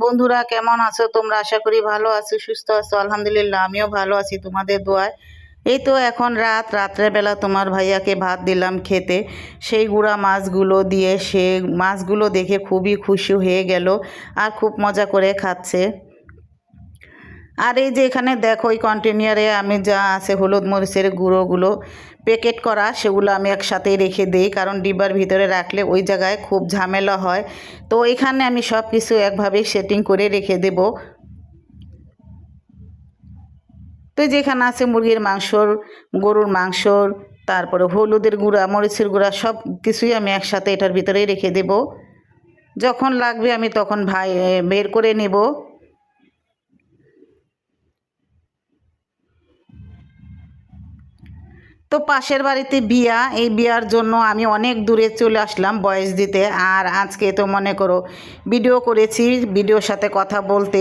বন্ধুরা, কেমন আছো তোমরা? আশা করি ভালো আছো, সুস্থ আছো। আলহামদুলিল্লাহ, আমিও ভালো আছি তোমাদের দোয়ায়। এই তো এখন রাত্রেবেলা তোমার ভাইয়াকে ভাত দিলাম খেতে। সেই গুঁড়া মাছগুলো দিয়ে সে মাছগুলো দেখে খুবই খুশি হয়ে গেল আর খুব মজা করে খাচ্ছে। আর এই যে এখানে দেখো, ওই কন্টেনারে আমি যা আছে হলুদ মরিচের গুঁড়োগুলো প্যাকেট করা, সেগুলো আমি একসাথেই রেখে দিই, কারণ ডিব্বার ভিতরে রাখলে ওই জায়গায় খুব ঝামেলা হয়। তো এখানে আমি সব কিছু একভাবেই সেটিং করে রেখে দেব। তো যেখানে আছে মুরগির মাংসর, গরুর মাংসর, তারপরে হলুদের গুঁড়া, মরিচের গুঁড়া, সব কিছুই আমি একসাথে এটার ভিতরেই রেখে দেব। যখন লাগবে আমি তখন বের করে নেব। তো পাশের বাড়িতে বিয়া, এই বিয়ার জন্য আমি অনেক দূরে চলে আসলাম ভয়েস দিতে। আর আজকে তো মনে করো ভিডিও করেছি, ভিডিওর সাথে কথা বলতে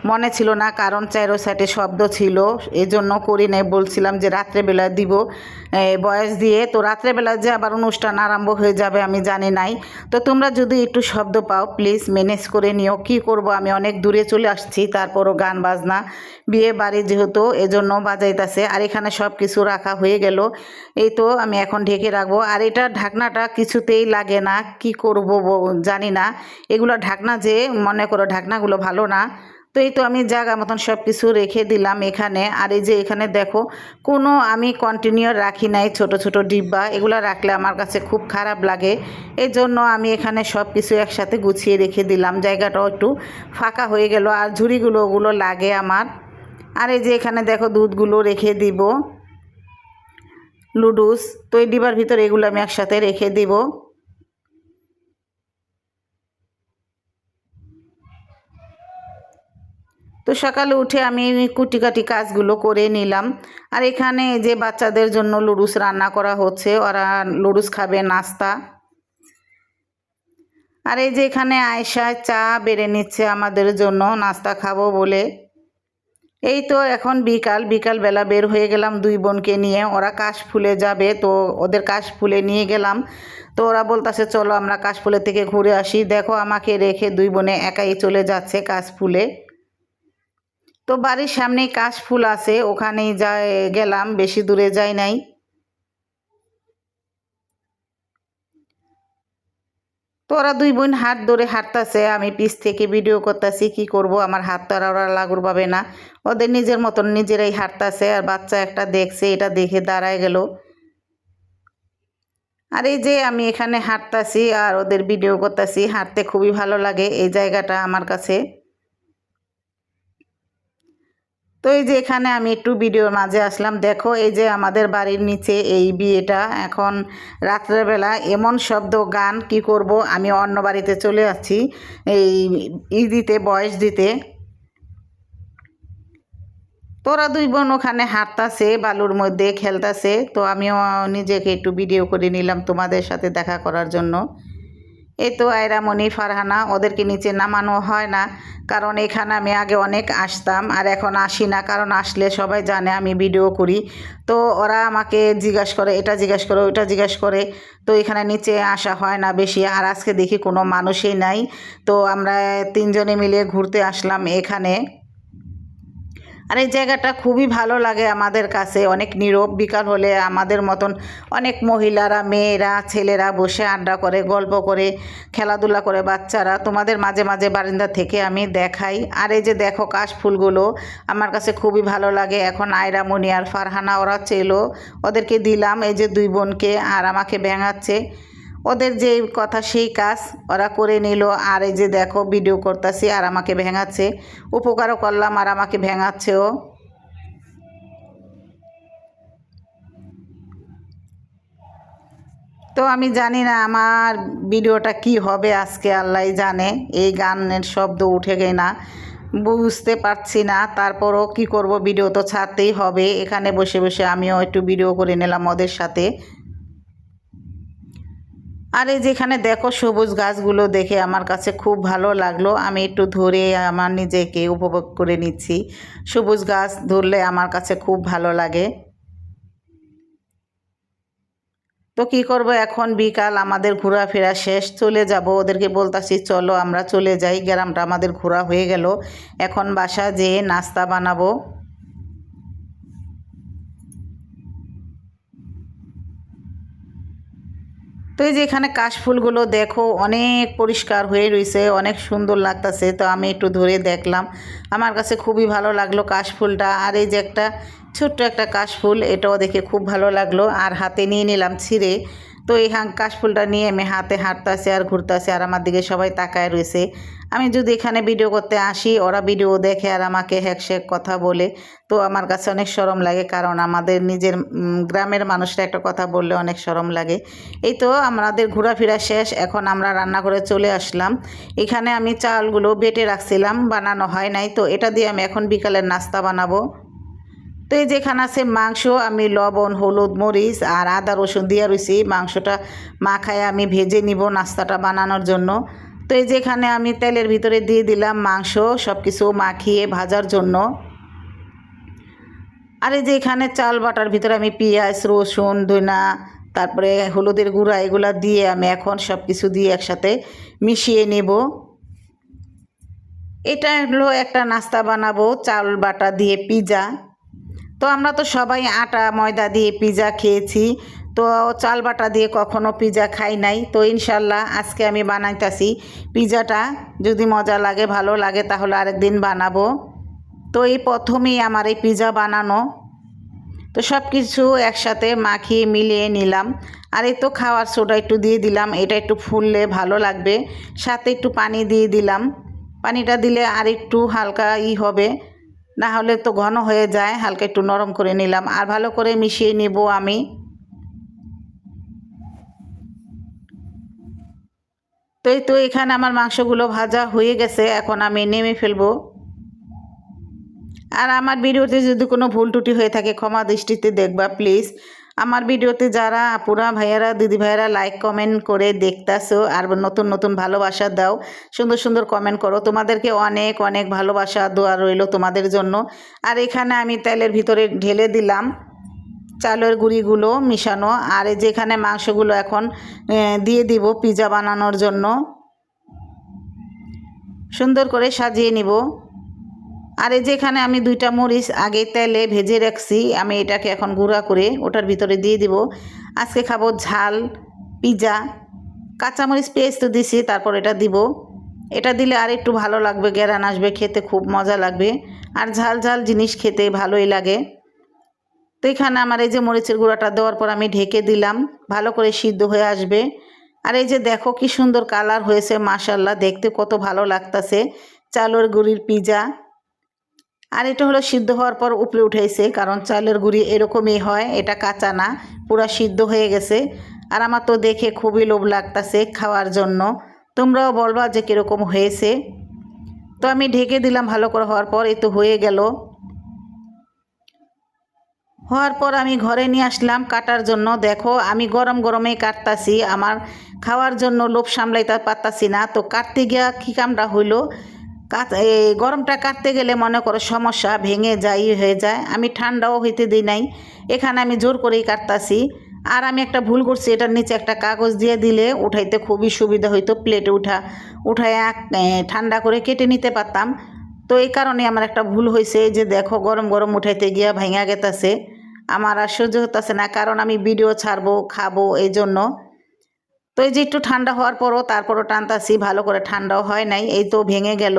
মনে ছিল না, কারণ চারো সাইডে শব্দ ছিল, এই জন্য করি নাই। বলছিলাম যে রাত্রেবেলা দিব ভয়েস দিয়ে, তো রাত্রেবেলা যে আবার অনুষ্ঠান আরম্ভ হয়ে যাবে আমি জানি নাই। তো তোমরা যদি একটু শব্দ পাও প্লিজ ম্যানেজ করে নিও। কি করব, আমি অনেক দূরে চলে আসছি, তারপরও গান বাজনা বিয়ে বাড়ি যেহেতু এজন্য বাজাইতেছে। আর এখানে সব কিছু রাখা হয়ে গেল। এই তো আমি এখন ঢেকে রাখবো। আর এটা ঢাকনাটা কিছুতেই লাগে না, কি করব জানি না। এগুলো ঢাকনা যে মনে করো ঢাকনাগুলো ভালো না। তো এই তো আমি জায়গা মতন সব কিছু রেখে দিলাম এখানে। আর এই যে এখানে দেখো, কোনো আমি কন্টিনিউ রাখি নাই, ছোট ছোট ডিব্বা, এগুলো রাখলে আমার কাছে খুব খারাপ লাগে। এই জন্য আমি এখানে সব কিছু একসাথে গুছিয়ে রেখে দিলাম, জায়গাটাও একটু ফাঁকা হয়ে গেল। আর ঝুড়িগুলো ওগুলো লাগে আমার। আর এই যে এখানে দেখো দুধগুলো রেখে দিব, লুডুস। তো এই ডিবার ভিতরে এগুলো আমি একসাথে রেখে দিব। তো সকালে উঠে আমি কুটি কাটি কাজগুলো করে নিলাম। আর এখানে যে বাচ্চাদের জন্য লুডুস রান্না করা হচ্ছে, ওরা লুডুস খাবে নাস্তা। আর এই যে এখানে আয়েশা চা বেড়ে নিচ্ছে আমাদের জন্য নাস্তা খাবো বলে। এই তো এখন বিকালবেলা বের হয়ে গেলাম দুই বোনকে নিয়ে, ওরা কাশফুলে যাবে, তো ওদের কাশফুলে নিয়ে গেলাম। তো ওরা বলতেছে চলো আমরা কাশফুলের থেকে ঘুরে আসি। দেখো আমাকে রেখে দুই বোনে একাই চলে যাচ্ছে কাশফুলে। তো বাড়ির সামনেই কাশফুল আছে, ওখানেই গেলাম, বেশি দূরে যাই নাই। তো ওরা দুই বোন হাত ধরে হাঁটতেছে, আমি পিছ থেকে ভিডিও করতেছি। কি করব, আমার হাত তো আর ওরা লাগুর পাবে না, ওদের নিজের মতন নিজেরাই হাঁটতেছে। আর বাচ্চা একটা দেখছে, এটা দেখে দাঁড়ায় গেল। আর এই যে আমি এখানে হাঁটতাছি আর ওদের ভিডিও করতেছি, হাঁটতে খুবই ভালো লাগে এই জায়গাটা আমার কাছে। তো এই যে এখানে আমি একটু ভিডিওর মাঝে আসলাম। দেখো এই যে আমাদের বাড়ির নিচে এই বিয়েটা, এখন রাত্রেবেলা এমন শব্দ গান, কি করব, আমি অন্য বাড়িতে চলে যাচ্ছি এই দিতে ভয়েস দিতে। তোরা দুই বোন ওখানে হাঁটতাছে, বালুর মধ্যে খেলতাছে। তো আমিও নিজেকে একটু ভিডিও করে নিলাম তোমাদের সাথে দেখা করার জন্য। এই তো আয়রামণি, ফারহানা, ওদেরকে নিচে নামানো হয় না, কারণ এখানে আমি আগে অনেক আসতাম আর এখন আসি না, কারণ আসলে সবাই জানে আমি ভিডিও করি। তো ওরা আমাকে জিজ্ঞাসা করে, এটা জিজ্ঞাসা করে, ওইটা জিজ্ঞাসা করে। তো এখানে নিচে আসা হয় না বেশি। আর আজকে দেখি কোনো মানুষই নাই, তো আমরা তিনজনে মিলে ঘুরতে আসলাম এখানে। আর এই জায়গাটা খুবই ভালো লাগে আমাদের কাছে, অনেক নীরব। বিকাল হলে আমাদের মতন অনেক মহিলারা, মেয়েরা, ছেলেরা বসে আড্ডা করে, গল্প করে, খেলাধুলা করে বাচ্চারা। তোমাদের মাঝে মাঝে বারান্দা থেকে আমি দেখাই। আর এই যে দেখো কাশফুলগুলো আমার কাছে খুবই ভালো লাগে। এখন আয়রা, মনি আর ফারহানা ওরা চেলো, ওদেরকে দিলাম এই যে দুই বোনকে। আর আমাকে ভেঙাচ্ছে, ওদের যে কথা সেই কাজ ওরা করে নিল। আর এই যে দেখো ভিডিও করতেছি আর আমাকে ভেঙাচ্ছে, উপকারও করলাম আর আমাকে ভেঙাচ্ছেও। তো আমি জানি না আমার ভিডিওটা কি হবে আজকে, আল্লাহ জানে। এই গানের শব্দ উঠে গে না, বুঝতে পারছি না। তারপরও কি করব, ভিডিও তো ছাড়তেই হবে। এখানে বসে বসে আমিও একটু ভিডিও করে নিলাম ওদের সাথে। আর এই যেখানে দেখো সবুজ গাছগুলো দেখে আমার কাছে খুব ভালো লাগলো, আমি একটু ধরে আমার নিজেকে উপভোগ করে নিচ্ছি। সবুজ গাছ ধরলে আমার কাছে খুব ভালো লাগে। তো কি করব, এখন বিকাল, আমাদের ঘোরাফেরা শেষ, চলে যাব। ওদেরকে বলতাছি চলো আমরা চলে যাই, গ্রামটা আমাদের ঘোরা হয়ে গেল, এখন বাসা যেয়ে নাস্তা বানাবো। তো এই যে এখানে কাশফুলগুলো দেখো অনেক পরিষ্কার হয়ে রয়েছে, অনেক সুন্দর লাগতেছে। তো আমি একটু ধরে দেখলাম, আমার কাছে খুবই ভালো লাগলো কাশফুলটা। আর এই যে একটা ছোট্ট একটা কাশফুল, এটাও দেখে খুব ভালো লাগলো, আর হাতে নিয়ে নিলাম ছিঁড়ে। তো এই কাশফুলটা নিয়ে আমি হাতে হাঁটতেছি আর ঘুরতেছি, আর আমার দিকে সবাই তাকায় রয়েছে। আমি যদি এখানে ভিডিও করতে আসি, ওরা ভিডিও দেখে আর আমাকে হ্যাকশ্যাক কথা বলে, তো আমার কাছে অনেক শরম লাগে, কারণ আমাদের নিজের গ্রামের মানুষরা একটা কথা বললে অনেক শরম লাগে। এই তো আমাদের ঘোরাফেরা শেষ, এখন আমরা রান্নাঘরে চলে আসলাম। এখানে আমি চালগুলো বেটে রাখছিলাম, বানানো হয় নাই, তো এটা দিয়ে আমি এখন বিকালের নাস্তা বানাবো। তো এই যেখানে আছে মাংস, আমি লবণ, হলুদ, মরিচ আর আদা রসুন দিয়ে রয়েছি, মাংসটা মাখায় আমি ভেজে নিব নাস্তাটা বানানোর জন্য। তো এই যেখানে আমি তেলের ভিতরে দিয়ে দিলাম মাংস, সব কিছু মাখিয়ে ভাজার জন্য। আর এই যে এখানে চাল বাটার ভিতরে আমি পেঁয়াজ, রসুন, ধনা, তারপরে হলুদের গুঁড়া এগুলা দিয়ে আমি এখন সব কিছু দিয়ে একসাথে মিশিয়ে নেব। এটা হলো একটা নাস্তা বানাবো, চাল বাটা দিয়ে পিৎজা। তো আমরা তো সবাই আটা ময়দা দিয়ে পিৎজা খেয়েছি, তো চাল বাটা দিয়ে কখনো পিৎজা খাই নাই। তো ইনশাল্লাহ আজকে আমি বানাইতাছি পিৎজাটা, যদি মজা লাগে ভালো লাগে তাহলে আরেকদিন বানাবো। তো এই প্রথমেই আমার এই পিৎজা বানানো। তো সব কিছু একসাথে মাখিয়ে মিলিয়ে নিলাম। আর এই তো খাওয়ার সোডা একটু দিয়ে দিলাম, এটা একটু ফুললে ভালো লাগবে। সাথে একটু পানি দিয়ে দিলাম, পানিটা দিলে আর একটু হালকা হবে, না হলে তো ঘন হয়ে যায়। হালকা একটু নরম করে নিলাম, আর ভালো করে মিশিয়ে নেব আমি। তো এই তো এখানে আমার মাংসগুলো ভাজা হয়ে গেছে, এখন আমি নেমে ফেলবো। আর আমার ভিডিওতে যদি কোনো ভুল ত্রুটি হয়ে থাকে ক্ষমা দৃষ্টিতে দেখবা প্লিজ। আমার ভিডিওতে যারা আপুরা ভাইয়ারা দিদি ভাইয়ারা লাইক কমেন্ট করে দেখতাছো আর নতুন নতুন ভালোবাসা দাও, সুন্দর সুন্দর কমেন্ট করো, তোমাদেরকে অনেক অনেক ভালোবাসা দোয়া রইল তোমাদের জন্য। আর এখানে আমি তেলের ভিতরে ঢেলে দিলাম চালের গুঁড়িগুলো মিশানো, আর যেখানে মাংসগুলো এখন দিয়ে দিব পিৎজা বানানোর জন্য, সুন্দর করে সাজিয়ে নিব। আর এই যেখানে আমি 2টা মরিচ আগে তেলে ভেজে রাখছি, আমি এটাকে এখন গুঁড়া করে ওটার ভিতরে দিয়ে দিব। আজকে খাবো ঝাল পিৎজা, কাঁচামরিচ পেস্ট দিছি, তারপর এটা দিব। এটা দিলে আর একটু ভালো লাগবে, গ্যারান আসবে, খেতে খুব মজা লাগবে। আর ঝাল ঝাল জিনিস খেতে ভালোই লাগে। তো এখানে আমার এই যে মরিচের গুঁড়াটা দেওয়ার পর আমি ঢেকে দিলাম, ভালো করে সিদ্ধ হয়ে আসবে। আর এই যে দেখো কি সুন্দর কালার হয়েছে, মাশাল্লাহ, দেখতে কত ভালো লাগতেছে চালের গুঁড়ির পিৎজা। আর এটা হলো সিদ্ধ হওয়ার পর উপরে উঠেছে, কারণ চালের গুঁড়ি এরকমই হয়, এটা কাঁচা না, পুরা সিদ্ধ হয়ে গেছে। আর আমার তো দেখে খুবই লোভ লাগতেছে খাওয়ার জন্য, তোমরাও বলবা যে কীরকম হয়েছে। তো আমি ঢেকে দিলাম ভালো করে, হওয়ার পর এই তো হয়ে গেল। হওয়ার পর আমি ঘরে নিয়ে আসলাম কাটার জন্য। দেখো আমি গরম গরমেই কাটতাছি, আমার খাওয়ার জন্য লোভ সামলাইতে পারতাছি না। তো কাটতে গিয়া কী কামটা হইলো, এই গরমটা কাটতে গেলে মনে করো সমস্যা, ভেঙে যায়, হয়ে যায়। আমি ঠান্ডাও হইতে দিই নাই, এখানে আমি জোর করেই কাটতাছি। আর আমি একটা ভুল করছি, এটার নিচে একটা কাগজ দিয়ে দিলে উঠাইতে খুবই সুবিধা হইতো, প্লেটে উঠায় ঠান্ডা করে কেটে নিতে পারতাম। তো এই কারণে আমার একটা ভুল হয়েছে, যে দেখো গরম গরম উঠাইতে গিয়া ভাঙা গেতাছে, আমার আর সহ্য হতেছে না, কারণ আমি ভিডিও ছাড়বো খাবো এই জন্য। তো এই যে একটু ঠান্ডা হওয়ার পরও তারপরও টানতাছি, ভালো করে ঠান্ডাও হয় নাই, এই তো ভেঙে গেল।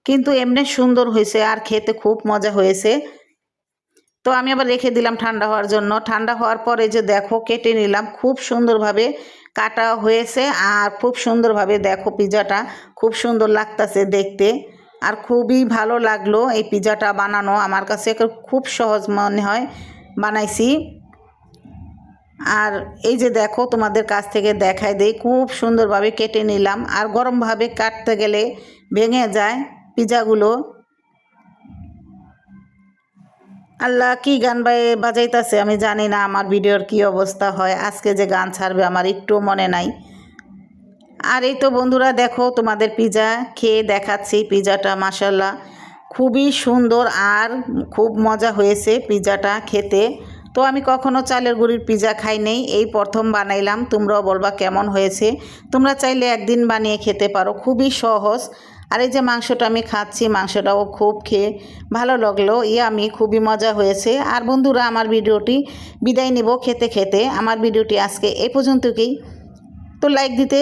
কিন্তু এমনি সুন্দর হয়েছে আর খেতে খুব মজা হয়েছে। তো আমি আবার রেখে দিলাম ঠান্ডা হওয়ার জন্য। ঠান্ডা হওয়ার পরে যে দেখো কেটে নিলাম, খুব সুন্দরভাবে কাটা হয়েছে, আর খুব সুন্দরভাবে দেখো পিৎজাটা খুব সুন্দর লাগতাছে দেখতে। আর খুবই ভালো লাগলো এই পিৎজাটা বানানো, আমার কাছে খুব সহজ মনে হয়, বানাইছি। আর এই যে দেখো তোমাদের কাছ থেকে দেখাই দেই, খুব সুন্দরভাবে কেটে নিলাম। আর গরমভাবে কাটতে গেলে ভেঙে যায় পিৎজাগুলো। আল্লাহ কি গান বাজাইতেছে আমি জানি না, আমার ভিডিওর কি অবস্থা হয়, আজকে যে গান ছাড়বে আমার একটু মনে নাই। আর এই তো বন্ধুরা দেখো তোমাদের পিৎজা খেয়ে দেখাচ্ছি, পিৎজাটা মাশাল্লাহ খুবই সুন্দর আর খুব মজা হয়েছে পিৎজাটা খেতে। তো আমি কখনো চালের গুঁড়ির পিৎজা খাই নাই, এই প্রথম বানাইলাম। তোমরাও বলবা কেমন হয়েছে। তোমরা চাইলে একদিন বানিয়ে খেতে পারো, খুবই সহজ। আর এই যে মাংসটা আমি খাচ্ছি, মাংসটাও খুব খেয়ে ভালো লাগলো, আমি খুবই মজা হয়েছে। আর বন্ধুরা, আমার ভিডিওটি বিদায় নিব খেতে খেতে। আমার ভিডিওটি আজকে এই পর্যন্তই। তো লাইক দিতে